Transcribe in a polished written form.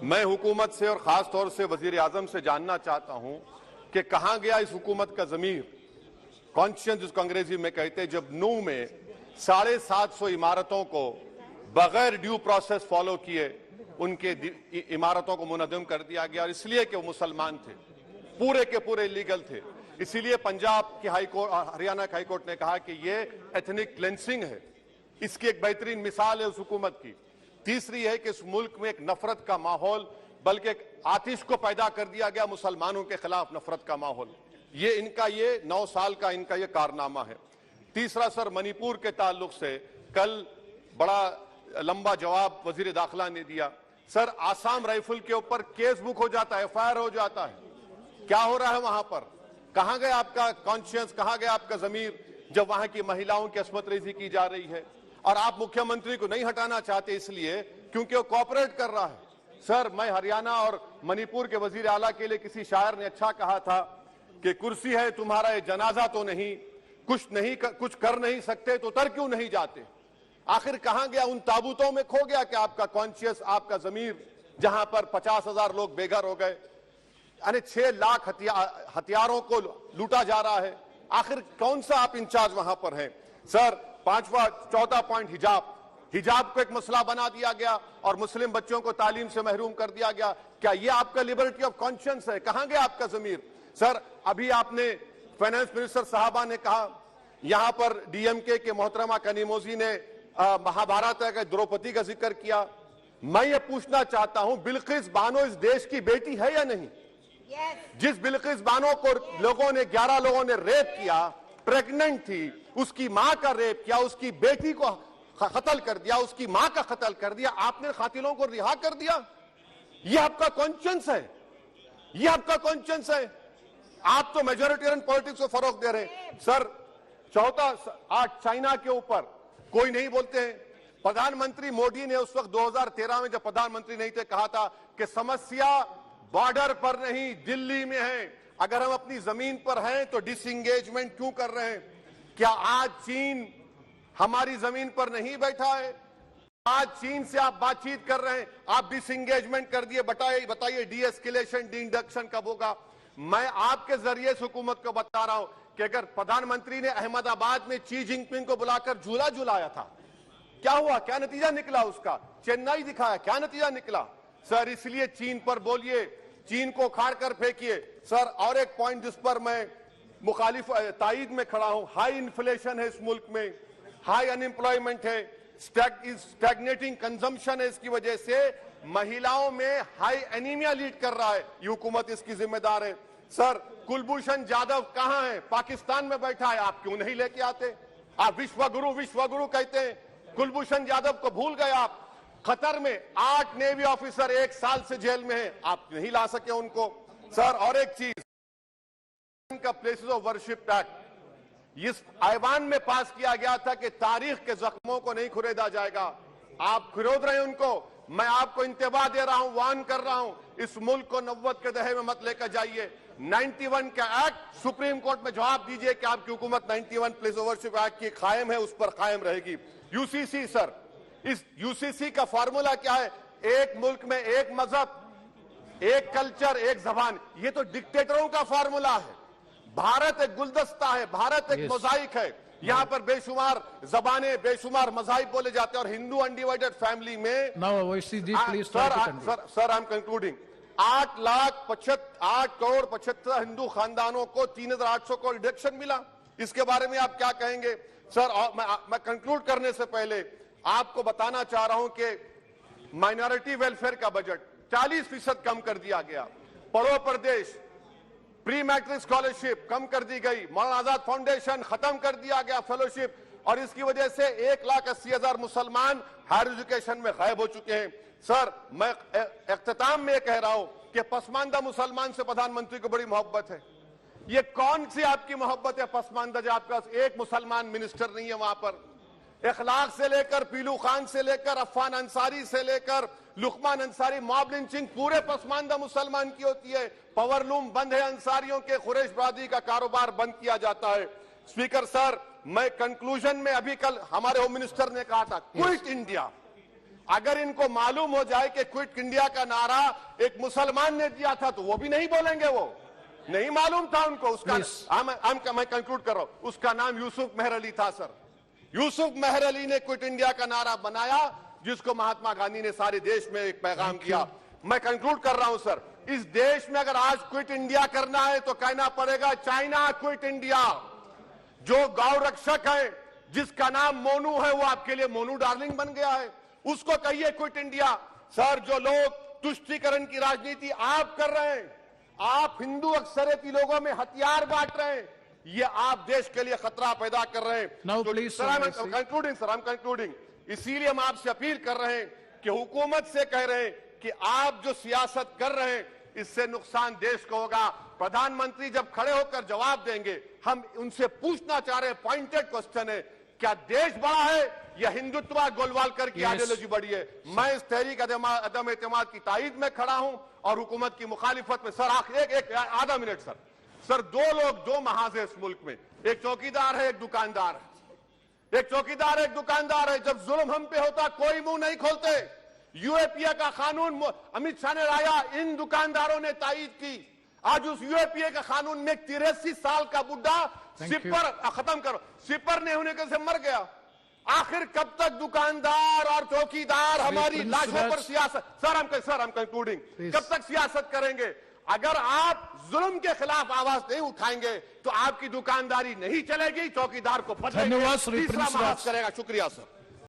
मैं हुकूमत से और खास तौर से वजीर आजम से जानना चाहता हूं कि कहां गया इस हुकूमत का जमीर, कॉन्शियस जिसको अंग्रेजी में कहते हैं, जब नूह में 750 इमारतों को बगैर ड्यू प्रोसेस फॉलो किए उनके इमारतों को मुनज़्ज़म कर दिया गया, और इसलिए कि वो मुसलमान थे, पूरे के पूरे इलीगल थे। इसीलिए पंजाब की हाईकोर्ट, हरियाणा की हाईकोर्ट ने कहा कि ये एथनिक क्लेंसिंग है। इसकी एक बेहतरीन मिसाल है उस हुकूमत की। तीसरी है कि इस मुल्क में एक नफरत का माहौल, बल्कि एक आतिश को पैदा कर दिया गया, मुसलमानों के खिलाफ नफरत का माहौल। ये इनका ये 9 साल का इनका ये कारनामा है। तीसरा सर, मणिपुर के ताल्लुक से कल बड़ा लंबा जवाब वजीर दाखिला ने दिया। सर, आसाम राइफल के ऊपर केस बुक हो जाता है, FIR हो जाता है। क्या हो रहा है वहां पर? कहां गया आपका कॉन्शियस, कहां गया आपका जमीर, जब वहां की महिलाओं की अस्मत रेजी की जा रही है? और आप मुख्यमंत्री को नहीं हटाना चाहते इसलिए क्योंकि वो कोऑपरेट कर रहा है। सर, मैं हरियाणा और मणिपुर के वजीर आला के लिए, किसी शायर ने अच्छा कहा था कि कुर्सी है तुम्हारा ये जनाजा तो नहीं, कुछ कर नहीं सकते तो उतर क्यों नहीं जाते? आखिर कहां गया? उन ताबूतों में खो गया कि आपका कॉन्शियस, आपका जमीर, जहां पर 50,000 लोग बेघर हो गए, यानी 6 लाख हथियारों को लूटा जा रहा है। आखिर कौन सा आप इंचार्ज वहां पर हैं? सर, चौथा पॉइंट, हिजाब को एक मसला बना दिया गया और मुस्लिम बच्चों को तालीम से महरूम कर दिया गया। क्या ये आपका लिबर्टी ऑफ कॉन्शियंस है? कहां गया आपका जमीर? सर, अभी आपने फाइनेंस मिनिस्टर साहबा ने कहा, यहां पर DMK के मोहतरमा कनीमोजी ने महाभारत के द्रौपदी का जिक्र किया। मैं ये पूछना चाहता हूं, बिल्किस बानो इस देश की बेटी है या नहीं? जिस बिल्किस बानो को 11 लोगों ने रेप किया, प्रेग्नेंट थी, उसकी मां का रेप किया, उसकी बेटी को कत्ल कर दिया, उसकी मां का कत्ल कर दिया, आपने कातिलों को रिहा कर दिया। ये आपका कॉन्शियंस है? ये आपका कॉन्शियंस है? आप तो मेजोरिटेरियन पॉलिटिक्स को फरोग दे रहे हैं। सर, चौथा, आज चाइना के ऊपर कोई नहीं बोलते हैं। प्रधानमंत्री मोदी ने उस वक्त 2013 में जब प्रधानमंत्री नहीं थे, कहा था कि समस्या बॉर्डर पर नहीं दिल्ली में है। अगर हम अपनी जमीन पर हैं तो डिसएंगेजमेंट क्यों कर रहे हैं? क्या आज चीन हमारी जमीन पर नहीं बैठा है? आज चीन से आप बातचीत कर रहे हैं, आप डिसएंगेजमेंट कर दिए। बताइए डीएस्केलेशन, डी-इंडक्शन कब होगा? मैं आपके जरिए से हुकूमत को बता रहा हूं कि अगर प्रधानमंत्री ने अहमदाबाद में शी जिनपिंग को बुलाकर झूला झुलाया था, क्या हुआ? क्या नतीजा निकला उसका? चेन्नई दिखाया, क्या नतीजा निकला? सर, इसलिए चीन पर बोलिए, चीन को उखाड़ कर फेंकिए। सर, और एक पॉइंट जिस पर मैं मुखालिफ ताईद में खड़ा हूं, हाई इन्फ्लेशन है इस मुल्क में, हाई अनएम्प्लॉयमेंट है, स्टैग्नेटिंग कंजम्पशन है। इसकी वजह से महिलाओं में हाई एनीमिया लीड कर रहा है। ये हुकूमत इसकी जिम्मेदार है। सर, कुलभूषण जाधव कहां है? पाकिस्तान में बैठा है, आप क्यों नहीं लेके आते? आप विश्वगुरु कहते हैं, कुलभूषण जाधव को भूल गए आप। कतर में 8 नेवी ऑफिसर 1 साल से जेल में हैं, आप नहीं ला सके उनको। सर, और एक चीज, का प्लेसेस ऑफ वर्शिप एक्ट इस ऐवान में पास किया गया था कि तारीख के जख्मों को नहीं खुरेदा जाएगा। आप खुरोद रहे हैं उनको। मैं आपको इंतबाह दे रहा हूं, वार्न कर रहा हूं, इस मुल्क को 90 के दहे में मत लेकर जाइए। 91 का एक्ट सुप्रीम कोर्ट में जवाब दीजिए कि आपकी हुकूमत 91 प्लेस ऑफ वर्शिप एक्ट की कायम है, उस पर कायम रहेगी। UCC, सर, इस UCC का फॉर्मूला क्या है? एक मुल्क में एक मजहब, एक कल्चर, एक जबान। ये तो डिक्टेटरों का फॉर्मूला है। भारत एक गुलदस्ता है, भारत एक मोजाइक है। यहाँ पर बेशुमार जबानें, बेशुमार मज़ाहिब बोले जाते हैं, और हिंदू अनडिवाइडेड फैमिली में sir I am concluding, 8 crore 75 Hindu खानदानों को 3,800 करोड़ डिडक्शन मिला। इसके बारे में आप क्या कहेंगे? सर, मैं कंक्लूड करने से पहले आपको बताना चाह रहा हूं कि माइनॉरिटी वेलफेयर का बजट 40% कम कर दिया गया। पढ़ो प्रदेश, प्री मैट्रिक स्कॉलरशिप कम कर दी गई, मौलाना आजाद फाउंडेशन खत्म कर दिया गया फेलोशिप, और इसकी वजह से 1,80,000 मुसलमान हायर एजुकेशन में गायब हो चुके हैं। सर, मैं इख्तिताम में कह रहा हूं कि पसमानदा मुसलमान से प्रधानमंत्री को बड़ी मोहब्बत है। ये कौन सी आपकी मोहब्बत है पसमानदा, जो आपका एक मुसलमान मिनिस्टर नहीं है वहां पर? इखलाक से लेकर, पीलू खान से लेकर, अफान अंसारी से लेकर लुकमान अंसारी, मॉब लिंचिंग पूरे पसमानदा मुसलमान की होती है। पावरलूम बंद है अंसारियों के, कुरैश बरादरी का कारोबार बंद किया जाता है। स्पीकर सर, मैं कंक्लूजन में, अभी कल हमारे होम मिनिस्टर ने कहा था क्विट इंडिया, अगर इनको मालूम हो जाए कि क्विट इंडिया का नारा एक मुसलमान ने दिया था तो वो भी नहीं बोलेंगे, वो नहीं मालूम था उनको। उसका मैं कंक्लूड कर रहा हूं, उसका नाम यूसुफ मेहर अली था सर। यूसुफ मेहर अली ने क्विट इंडिया का नारा बनाया, जिसको महात्मा गांधी ने सारे देश में एक पैगाम किया। मैं कंक्लूड कर रहा हूं सर, इस देश में अगर आज क्विट इंडिया करना है तो कहना पड़ेगा चाइना क्विट इंडिया। जो गौ रक्षक है जिसका नाम मोनू है, वो आपके लिए मोनू डार्लिंग बन गया है, उसको कहिए क्विट इंडिया। सर, जो लोग तुष्टीकरण की राजनीति आप कर रहे हैं, आप हिंदू अक्सरियती लोगों में हथियार बांट रहे हैं, ये आप देश के लिए खतरा पैदा कर रहे हैं। तो सर, आई एम कंक्लूडिंग। इसीलिए हम आपसे अपील कर रहे हैं कि हुकूमत से कह रहे हैं कि आप जो सियासत कर रहे हैं इससे नुकसान देश को होगा। प्रधानमंत्री जब खड़े होकर जवाब देंगे, हम उनसे पूछना चाह रहे हैं, पॉइंटेड क्वेश्चन है, क्या देश बड़ा है या हिंदुत्व गोलवालकर की आइडियोलॉजी बड़ी है? मैं इस तहरीक अदम एतमाद की तायीद में खड़ा हूं और हुकूमत की मुखालिफत में। सर, एक आधा मिनट सर, दो लोग, दो महाज है इस मुल्क में, एक चौकीदार है, एक दुकानदार है। एक चौकीदार, एक दुकानदार है। जब जुल्म हम पे होता कोई मुंह नहीं खोलते। यूएपीए का कानून अमित शाह ने लाया, इन दुकानदारों ने तायीद की। आज उस यूएपीए का कानून में 83 साल का बुढ़ा सिपर, खत्म करो, सिपर नहीं होने के से मर गया। आखिर कब तक दुकानदार और चौकीदार हमारी लाशों पर सियासत? सर, हम कंक्लूडिंग, कब तक सियासत करेंगे? अगर आप जुल्म के खिलाफ आवाज नहीं उठाएंगे तो आपकी दुकानदारी नहीं चलेगी, चौकीदार को पता धन्यवाद तीसरा महाज करेगा। शुक्रिया सर।